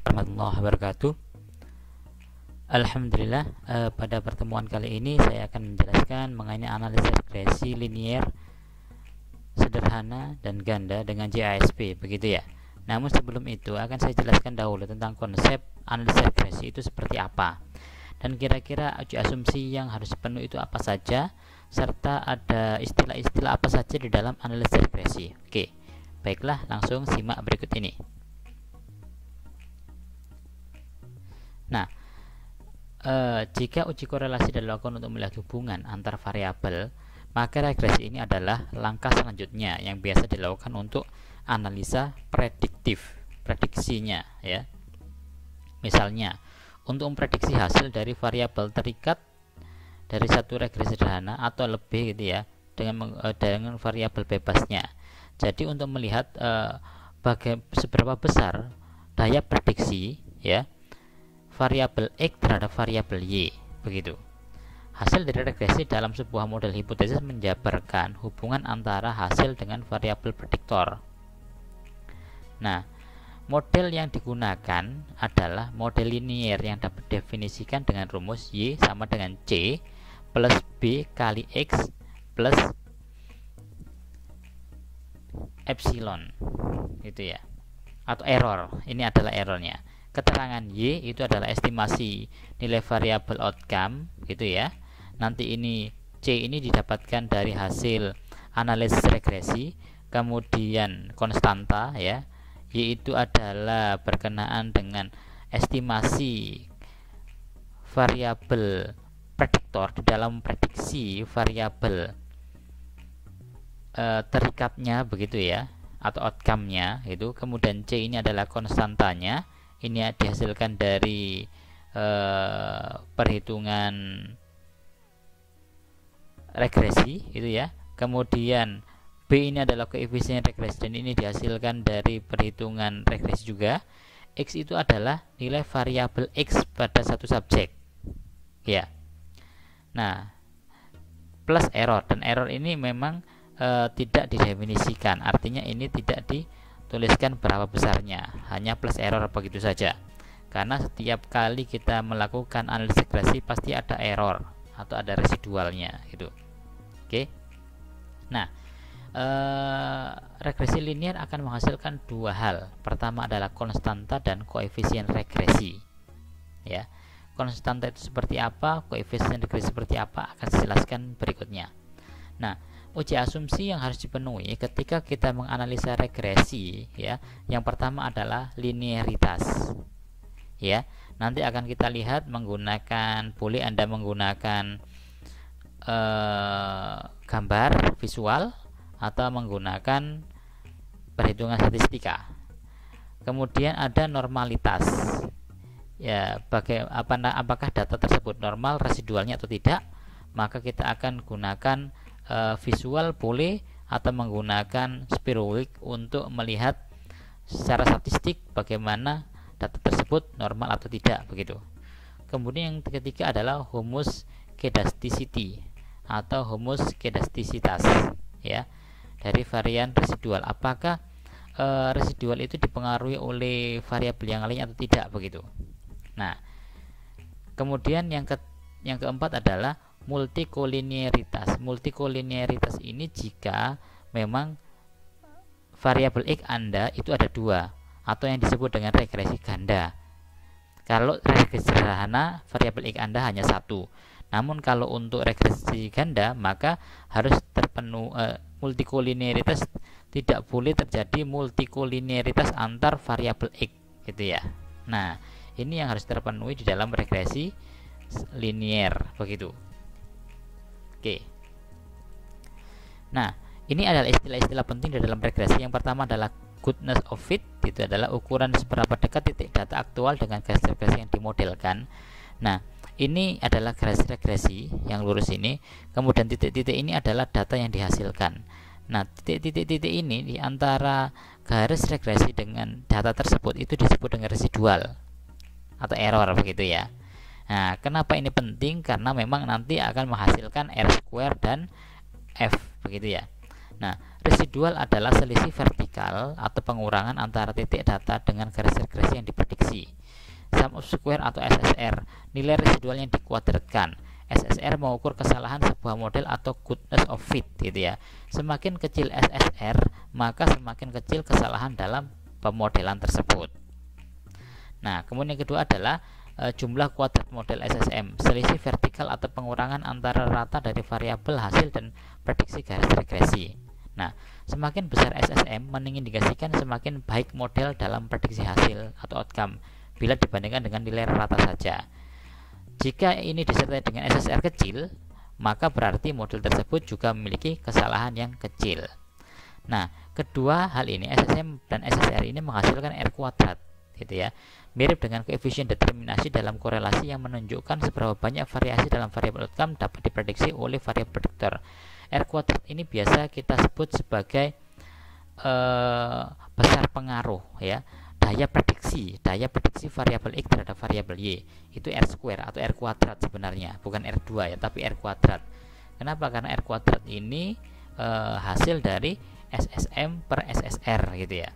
warahmatullahi wabarakatuh. Alhamdulillah, pada pertemuan kali ini saya akan menjelaskan mengenai analisis regresi linier sederhana dan ganda dengan JASP, begitu ya. Namun sebelum itu akan saya jelaskan dahulu tentang konsep analisis regresi itu seperti apa, dan kira-kira uji asumsi yang harus dipenuhi itu apa saja, serta ada istilah-istilah apa saja di dalam analisis regresi. Oke, baiklah, langsung simak berikut ini. Nah, jika uji korelasi dilakukan untuk melihat hubungan antar variabel, maka regresi ini adalah langkah selanjutnya yang biasa dilakukan untuk analisa prediksinya, ya. Misalnya, untuk memprediksi hasil dari variabel terikat dari satu regresi sederhana atau lebih, gitu ya, dengan variabel bebasnya. Jadi untuk melihat seberapa besar daya prediksi, ya, variabel X terhadap variabel Y, begitu. Hasil dari regresi dalam sebuah model hipotesis menjabarkan hubungan antara hasil dengan variabel prediktor. Nah, model yang digunakan adalah model linier yang dapat didefinisikan dengan rumus Y sama dengan C plus B kali X plus epsilon, gitu ya, atau error. Ini adalah errornya. Keterangan Y itu adalah estimasi nilai variabel outcome, gitu ya. Nanti ini C ini didapatkan dari hasil analisis regresi, kemudian konstanta, ya. Y itu adalah berkenaan dengan estimasi variabel prediktor di dalam prediksi variabel terikatnya, begitu ya, atau outcome-nya itu. Kemudian C ini adalah konstantanya. Ini dihasilkan dari perhitungan regresi, itu ya. Kemudian B ini adalah koefisien regresi dan ini dihasilkan dari perhitungan regresi juga. X itu adalah nilai variabel X pada satu subjek, ya. Nah, plus error, dan error ini memang tidak didefinisikan, artinya ini tidak dituliskan berapa besarnya, hanya plus error begitu saja. Karena setiap kali kita melakukan analisis regresi pasti ada error atau ada residualnya, gitu. Oke. Nah, regresi linier akan menghasilkan dua hal. Pertama adalah konstanta dan koefisien regresi, ya. Konstanta itu seperti apa, koefisien regresi seperti apa, akan saya jelaskan berikutnya. Nah, uji asumsi yang harus dipenuhi ketika kita menganalisa regresi, ya, yang pertama adalah linearitas, ya. Nanti akan kita lihat menggunakan, boleh Anda menggunakan gambar visual atau menggunakan perhitungan statistika. Kemudian ada normalitas, ya, apakah data tersebut normal residualnya atau tidak. Maka kita akan gunakan visual boleh, atau menggunakan spirowick untuk melihat secara statistik bagaimana data tersebut normal atau tidak, begitu. Kemudian yang ketiga adalah homoskedasticity atau homoskedastisitas, ya, dari varian residual. Apakah residual itu dipengaruhi oleh variabel yang lain atau tidak, begitu. Nah, kemudian yang keempat adalah multikolinearitas. Multikolinearitas ini jika memang variabel X Anda itu ada dua, atau yang disebut dengan regresi ganda. Kalau regresi sederhana, variabel X Anda hanya satu. Namun kalau untuk regresi ganda, maka harus terpenuhi multikolinearitas, tidak boleh terjadi multikolinearitas antar variabel X, gitu ya. Nah, ini yang harus terpenuhi di dalam regresi linier, begitu. Oke. Nah, ini adalah istilah-istilah penting di dalam regresi. Yang pertama adalah goodness of fit, itu adalah ukuran seberapa dekat titik data aktual dengan garis regresi yang dimodelkan. Nah, ini adalah garis regresi yang lurus ini. Kemudian titik-titik ini adalah data yang dihasilkan. Nah, titik-titik ini di antara garis regresi dengan data tersebut itu disebut dengan residual atau error, begitu ya. Nah, kenapa ini penting? Karena memang nanti akan menghasilkan R square dan F, begitu ya. Nah, residual adalah selisih vertikal atau pengurangan antara titik data dengan garis regresi yang diprediksi. regresi. Sum of square atau SSR, nilai residual yang dikuadratkan. SSR mengukur kesalahan sebuah model atau goodness of fit gitu ya. Semakin kecil SSR, maka semakin kecil kesalahan dalam pemodelan tersebut. Nah, kemudian yang kedua adalah jumlah kuadrat model SSM, selisih vertikal atau pengurangan antara rata dari variabel hasil dan prediksi garis regresi. Nah, semakin besar SSM mengindikasikan semakin baik model dalam prediksi hasil atau outcome bila dibandingkan dengan nilai rata saja. Jika ini disertai dengan SSR kecil, maka berarti model tersebut juga memiliki kesalahan yang kecil. Nah, kedua hal ini, SSM dan SSR ini menghasilkan R kuadrat gitu ya. Mirip dengan koefisien determinasi dalam korelasi yang menunjukkan seberapa banyak variasi dalam variabel outcome dapat diprediksi oleh variabel prediktor. R kuadrat ini biasa kita sebut sebagai besar pengaruh ya. Daya prediksi variabel X terhadap variabel Y itu R square atau R kuadrat sebenarnya, bukan R2 ya, tapi R kuadrat. Kenapa? Karena R kuadrat ini hasil dari SSM per SSR gitu ya.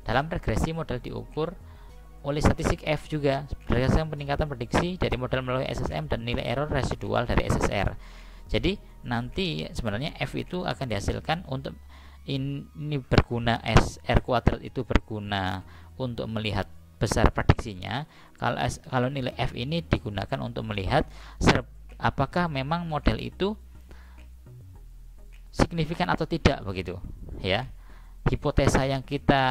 Dalam regresi model diukur oleh statistik F juga berdasarkan peningkatan prediksi dari model melalui SSM dan nilai error residual dari SSR. Jadi nanti sebenarnya F itu akan dihasilkan untuk ini berguna, R kuadrat itu berguna untuk melihat besar prediksinya. Kalau nilai F ini digunakan untuk melihat apakah memang model itu signifikan atau tidak begitu ya. Hipotesa yang kita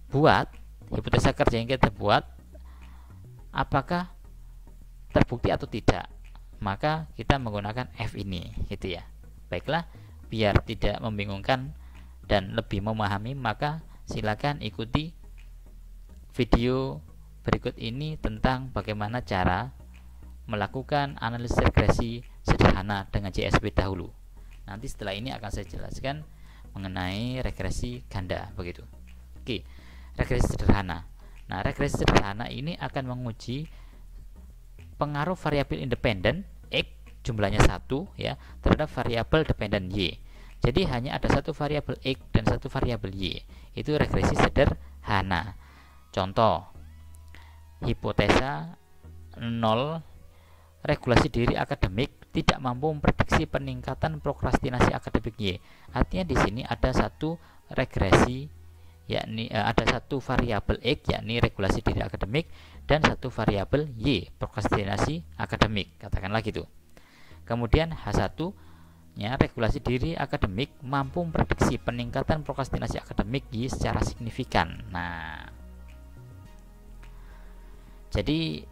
buat, hipotesa kerja yang kita buat, apakah terbukti atau tidak, maka kita menggunakan F ini gitu ya. Baiklah, biar tidak membingungkan dan lebih memahami, maka silakan ikuti video berikut ini tentang bagaimana cara melakukan analisis regresi sederhana dengan JSP dahulu. Nanti setelah ini akan saya jelaskan mengenai regresi ganda begitu. Oke, regresi sederhana. Nah, regresi sederhana ini akan menguji pengaruh variabel independen X jumlahnya 1 ya terhadap variabel dependen Y. Jadi hanya ada satu variabel X dan satu variabel Y. Itu regresi sederhana. Contoh, hipotesa 0, regulasi diri akademik tidak mampu memprediksi peningkatan prokrastinasi akademik Y. Artinya di sini ada satu regresi, yakni ada satu variabel X yakni regulasi diri akademik dan satu variabel Y prokrastinasi akademik, katakanlah gitu. Kemudian H1 nya regulasi diri akademik mampu memprediksi peningkatan prokrastinasi akademik Y secara signifikan. Nah, jadi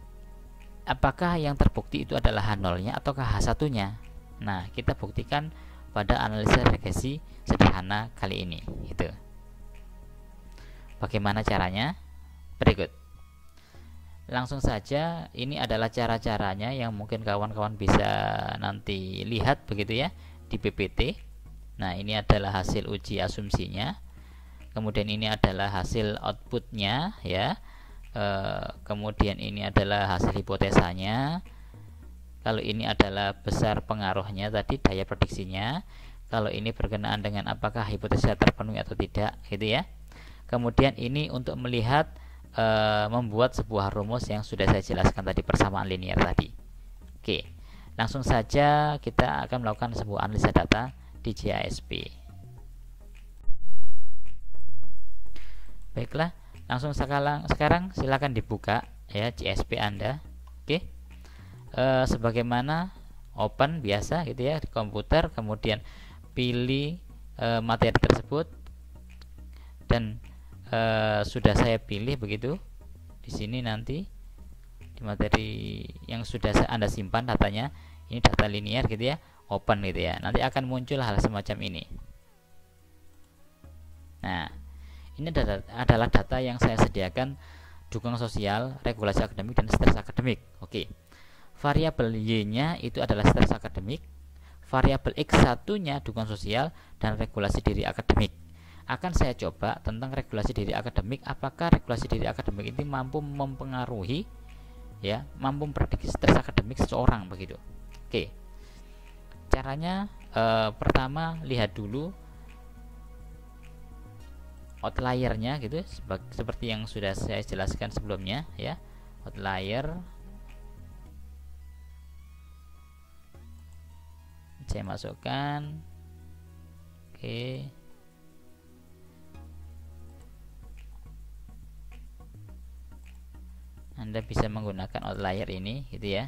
apakah yang terbukti itu adalah H0-nya ataukah H1-nya? Nah, kita buktikan pada analisa regresi sederhana kali ini gitu. Bagaimana caranya? Berikut. Langsung saja, ini adalah cara-caranya yang mungkin kawan-kawan bisa nanti lihat begitu ya di PPT. Nah, ini adalah hasil uji asumsinya. Kemudian ini adalah hasil outputnya ya. Kemudian ini adalah hasil hipotesanya. Kalau ini adalah besar pengaruhnya tadi, daya prediksinya. Kalau ini berkenaan dengan apakah hipotesa terpenuhi atau tidak gitu ya. Kemudian ini untuk melihat membuat sebuah rumus yang sudah saya jelaskan tadi, persamaan linear tadi. Oke, langsung saja kita akan melakukan sebuah analisa data di JASP. Baiklah, langsung sekarang silakan dibuka ya JSP Anda. Oke. Sebagaimana open biasa gitu ya di komputer, kemudian pilih materi tersebut dan sudah saya pilih begitu. Di sini nanti di materi yang sudah Anda simpan datanya, ini data linear gitu ya, open gitu ya. Nanti akan muncul hal semacam ini. Nah, ini adalah data yang saya sediakan, dukungan sosial, regulasi akademik, dan stres akademik. Oke. Variabel Y-nya itu adalah stres akademik, variabel X1-nya dukungan sosial dan regulasi diri akademik. Akan saya coba tentang regulasi diri akademik, apakah regulasi diri akademik ini mampu mempengaruhi ya, mampu memprediksi stres akademik seseorang begitu. Oke. Caranya pertama lihat dulu outliernya gitu, seperti yang sudah saya jelaskan sebelumnya ya. Outlier saya masukkan. Oke. Anda bisa menggunakan outlier ini gitu ya.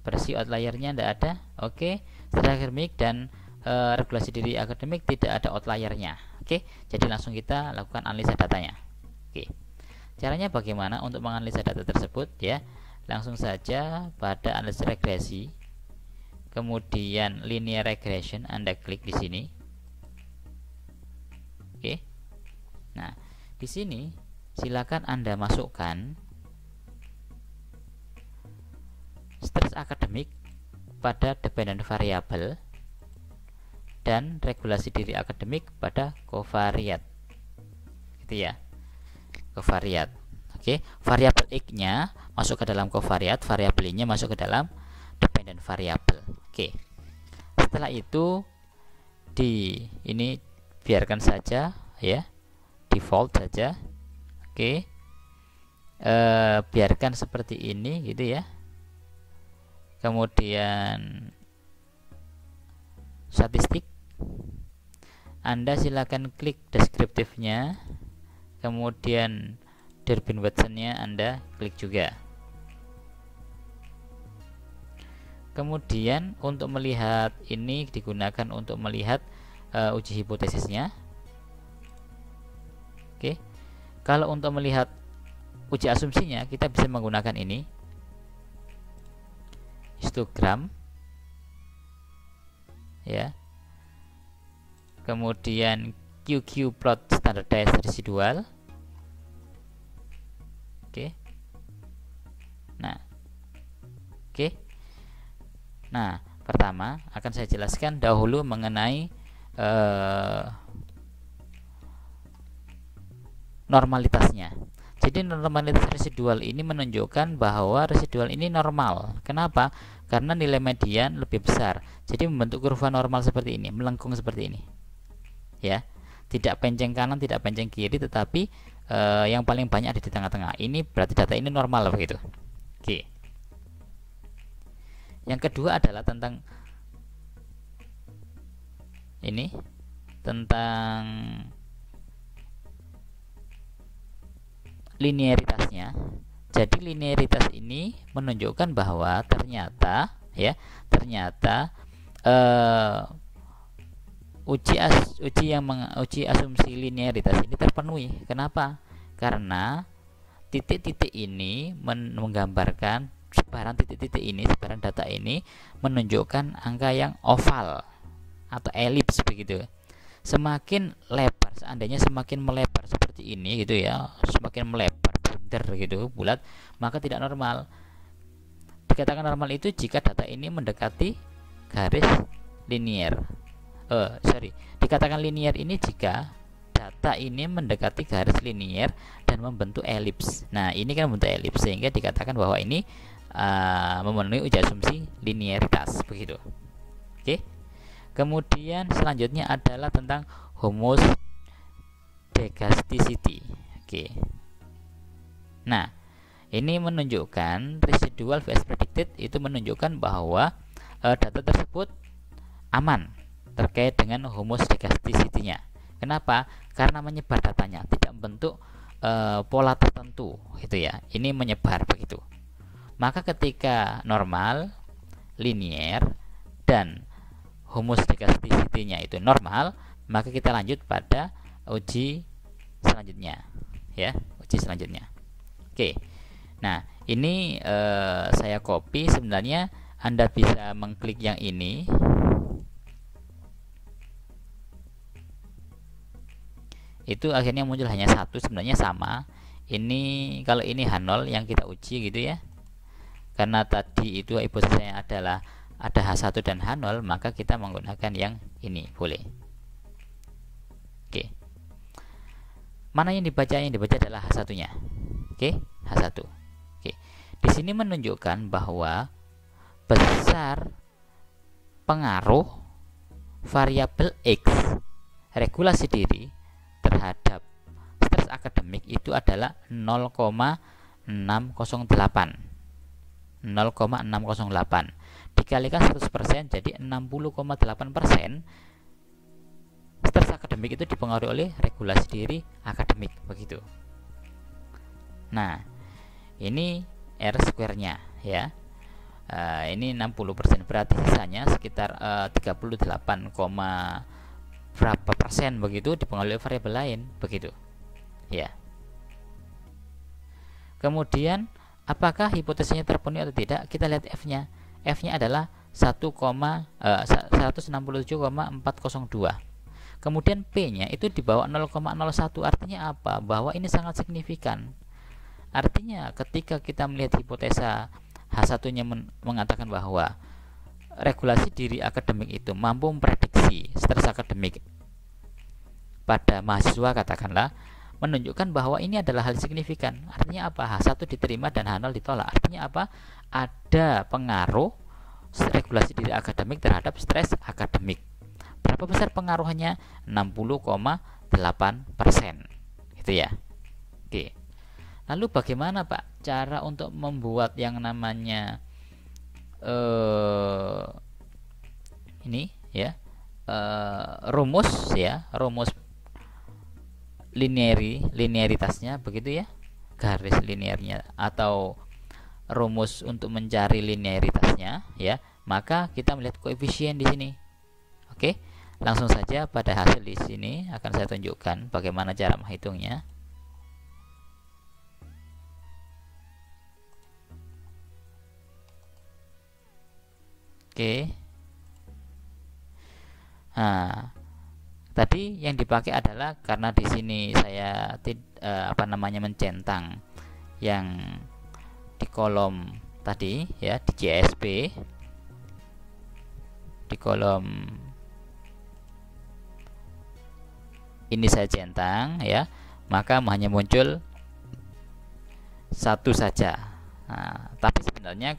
Versi outliernya tidak ada. Oke. Setelah akademik dan regulasi diri akademik tidak ada outliernya. Oke. Jadi langsung kita lakukan analisa datanya. Oke. Caranya bagaimana untuk menganalisa data tersebut ya? Langsung saja pada analisis regresi. Kemudian linear regression, Anda klik di sini. Oke. Nah, di sini silakan Anda masukkan stress akademik pada dependent variable dan regulasi diri akademik pada covariate. Gitu ya. Covariate. Oke, variabel x-nya masuk ke dalam covariate, variabel y-nya masuk ke dalam dependent variable. Oke. Setelah itu ini biarkan saja ya. Default saja. Oke. Biarkan seperti ini gitu ya. Kemudian statistik, Anda silakan klik deskriptifnya, kemudian Durbin-Watson-nya Anda klik juga. Kemudian untuk melihat ini digunakan untuk melihat uji hipotesisnya. Oke. Kalau untuk melihat uji asumsinya kita bisa menggunakan ini, histogram ya. Kemudian QQ plot standardized residual. Oke. Nah. Oke. Nah, pertama akan saya jelaskan dahulu mengenai normalitasnya. Jadi normalitas residual ini menunjukkan bahwa residual ini normal. Kenapa? Karena nilai median lebih besar. Jadi membentuk kurva normal seperti ini, melengkung seperti ini. Ya. Tidak penceng kanan, tidak penceng kiri, tetapi yang paling banyak ada di tengah-tengah. Ini berarti data ini normal begitu. Oke. Yang kedua adalah tentang ini, tentang linearitasnya. Jadi linearitas ini menunjukkan bahwa ternyata uji asumsi linearitas ini terpenuhi. Kenapa? Karena titik-titik ini menggambarkan sebaran titik-titik ini, sebaran data ini menunjukkan angka yang oval atau elips begitu. Semakin lebar, seandainya semakin melebar seperti ini gitu ya, semakin melebar bundar gitu, bulat, maka tidak normal. Dikatakan normal itu jika data ini mendekati garis linier. Dikatakan linier ini jika data ini mendekati garis linier dan membentuk elips. Nah, ini kan membentuk elips sehingga dikatakan bahwa ini memenuhi uji asumsi linearitas begitu. Oke. Kemudian selanjutnya adalah tentang homozygosity. Oke. Nah, ini menunjukkan residual vs predicted, itu menunjukkan bahwa data tersebut aman terkait dengan homozygosity-nya. Kenapa? Karena menyebar datanya, tidak membentuk pola tertentu gitu ya. Ini menyebar begitu. Maka ketika normal, linear dan homozygosity-nya itu normal, maka kita lanjut pada uji selanjutnya ya, uji selanjutnya. Oke. Nah, ini saya copy. Sebenarnya Anda bisa mengklik yang ini. Itu akhirnya muncul hanya satu, sebenarnya sama. Ini kalau ini H0 yang kita uji gitu ya. Karena tadi itu hipotesisnya adalah ada H1 dan H0, maka kita menggunakan yang ini, boleh. Oke. Mana yang dibaca? Yang dibaca adalah H1-nya. Oke, H1. Oke. Di sini menunjukkan bahwa besar pengaruh variabel X regulasi diri terhadap stres akademik itu adalah 0,608. 0,608 dikalikan 100% jadi 60,8% stres akademik itu dipengaruhi oleh regulasi diri akademik, begitu. Nah, ini R square-nya ya. Ini 60%, berarti sisanya sekitar 38, berapa persen begitu dipengaruhi oleh variabel lain, begitu ya. Kemudian apakah hipotesisnya terpenuhi atau tidak? Kita lihat F-nya. F-nya adalah 167,402. Kemudian P-nya itu di bawah 0,01. Artinya apa? Bahwa ini sangat signifikan. Artinya ketika kita melihat hipotesa H1-nya mengatakan bahwa regulasi diri akademik itu mampu memprediksi stres akademik pada mahasiswa, katakanlah, menunjukkan bahwa ini adalah hal signifikan. Artinya apa? H1 diterima dan H0 ditolak. Artinya apa? Ada pengaruh regulasi diri akademik terhadap stres akademik. Berapa besar pengaruhnya? 60,8%. Gitu ya. Oke. Lalu bagaimana Pak cara untuk membuat yang namanya ini ya, rumus linearitasnya begitu ya, garis linearnya atau rumus untuk mencari linearitasnya ya, maka kita melihat koefisien di sini. Oke, langsung saja pada hasil di sini akan saya tunjukkan bagaimana cara menghitungnya. Oke. Nah, tadi yang dipakai adalah karena di sini saya mencentang yang di kolom tadi ya, di CSP, di kolom ini saya centang ya, maka hanya muncul satu saja. Nah, tapi sebenarnya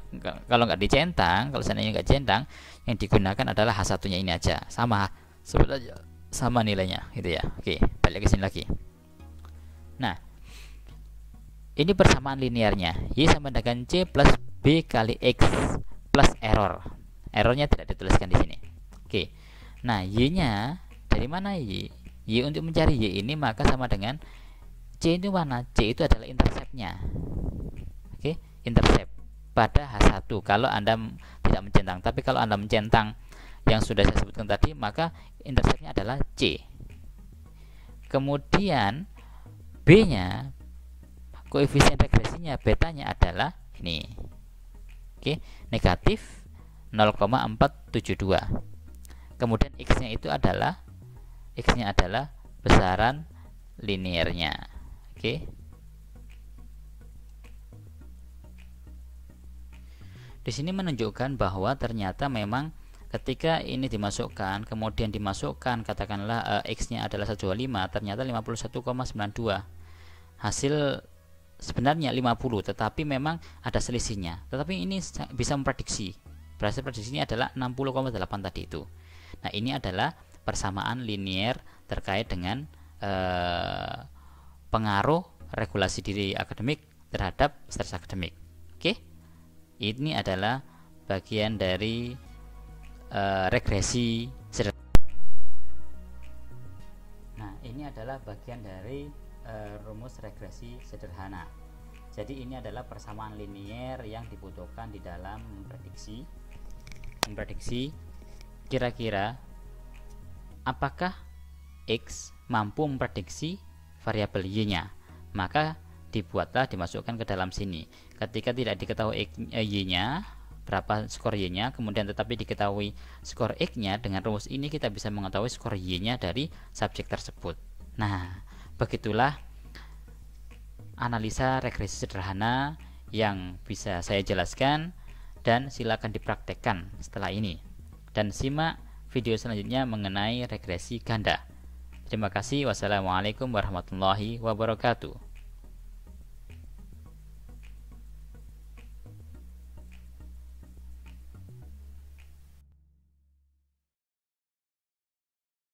kalau nggak dicentang, kalau seandainya nggak centang, yang digunakan adalah H1-nya ini aja, sama sebenarnya sama nilainya gitu ya. Oke, balik ke sini lagi. Nah, ini persamaan linearnya Y sama dengan C plus B kali X plus error. Errornya tidak dituliskan di sini. Oke. Nah, Y-nya dari mana Y? Y untuk mencari Y ini maka sama dengan C itu mana? C itu adalah interceptnya. Oke, intercept pada H1 kalau Anda tidak mencentang. Tapi kalau Anda mencentang yang sudah saya sebutkan tadi, maka interceptnya adalah C. Kemudian B-nya, koefisien regresinya, betanya adalah ini. Oke, negatif 0,472. Kemudian X-nya itu adalah besaran linearnya. Oke. Di sini menunjukkan bahwa ternyata memang ketika ini dimasukkan, kemudian dimasukkan katakanlah X-nya adalah 125, ternyata 51,92. Hasil sebenarnya 50, tetapi memang ada selisihnya. Tetapi ini bisa memprediksi. Berhasil prediksinya adalah 60,8 tadi itu. Nah, ini adalah persamaan linear terkait dengan pengaruh regulasi diri akademik terhadap stres akademik. Oke. Ini adalah bagian dari regresi sederhana. Nah, ini adalah bagian dari rumus regresi sederhana. Jadi ini adalah persamaan linear yang dibutuhkan di dalam memprediksi kira-kira apakah X mampu memprediksi variabel Y-nya. Maka dimasukkan ke dalam sini. Ketika tidak diketahui Y-nya, berapa skor Y-nya, kemudian tetapi diketahui skor X-nya, dengan rumus ini kita bisa mengetahui skor Y-nya dari subjek tersebut. Nah, begitulah analisa regresi sederhana yang bisa saya jelaskan, dan silakan dipraktekkan setelah ini. Dan simak video selanjutnya mengenai regresi ganda. Terima kasih. Wassalamualaikum warahmatullahi wabarakatuh.